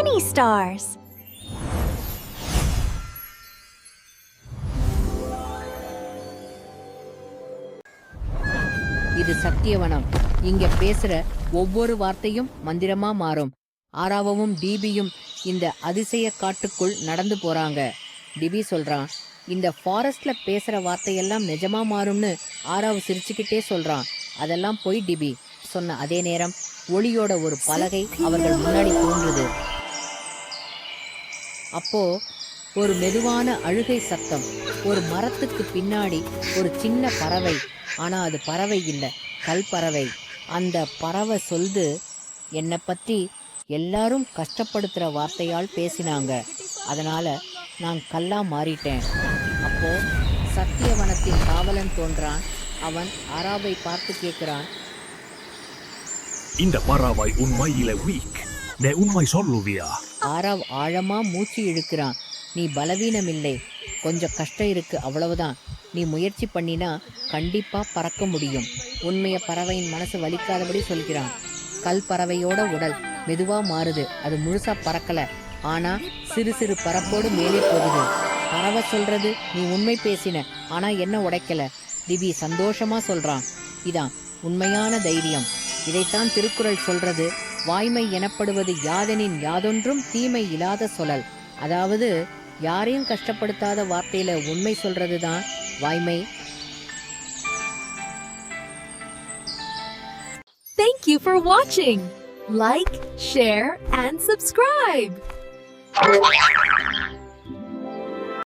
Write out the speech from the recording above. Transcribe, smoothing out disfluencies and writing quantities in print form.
many stars. இது சத்தியவனம். இங்க பேசுற ஒவ்வொரு வார்த்தையும் மந்திரமா மாறும். ஆராவும் டிபியும் இந்த அதிசய காட்டுக்குள் நடந்து போறாங்க. டிபி சொல்றான், இந்த ஃபாரஸ்ட்ல பேசுற வார்த்தையெல்லாம் நிஜமா மாறும்னு ஆராவு சிரிச்சுக்கிட்டே சொல்றான். அதெல்லாம் பொய் டிபி சொன்ன அதே நேரம் ஒளியோட ஒரு பலகை அவர்கள் முன்னாடி தோன்றுது. அப்போ ஒரு மெதுவான அழுகை சத்தம். ஒரு மரத்துக்கு பின்னாடி ஒரு சின்ன பறவை. ஆனா அது பறவை இல்ல, கல் பறவை. அந்த பறவை சொல்து, என்னை பத்தி எல்லாரும் கஷ்டப்படுத்துற வார்த்தையால் பேசினாங்க, அதனால நான் கல்லா மாறிட்டேன். அப்போ சத்தியவனத்தின் காவலன் தோன்றான். அவன் ஆராவை பார்த்து கேட்கிறான், இந்த பறவை உண்மையில வீக், நே உண்மை சொல்லுவியா? ஆராவ் ஆழமா மூச்சு இழுக்கிறான். நீ பலவீனமில்லை, கொஞ்சம் கஷ்டம் இருக்கு, அவ்வளவுதான். நீ முயற்சி பண்ணினா கண்டிப்பா பறக்க முடியும். உண்மைய பறவையின் மனசு வலிக்காதபடி சொல்கிறான். கல் பறவையோட உடல் மெதுவா மாறுது. அது முழுசா பறக்கல, ஆனா சிறு சிறு பறப்போடு மேலே போகுது. பறவை சொல்றது, நீ உண்மை பேசின, ஆனா என்ன உடைக்கல. திவி சந்தோஷமா சொல்றான், இதான் உண்மையான தைரியம். இதைத்தான் திருக்குறள் சொல்றது, வாய்மை எனப்படுவது யாதெனின் யாதொன்றும் தீமை இல்லாத சொல்லல். அதாவது யாரையும் கஷ்டப்படுத்தாத வார்த்தையில உண்மை சொல்றதுதான் வாய்மை. Thank you for watching. Like, share, and subscribe.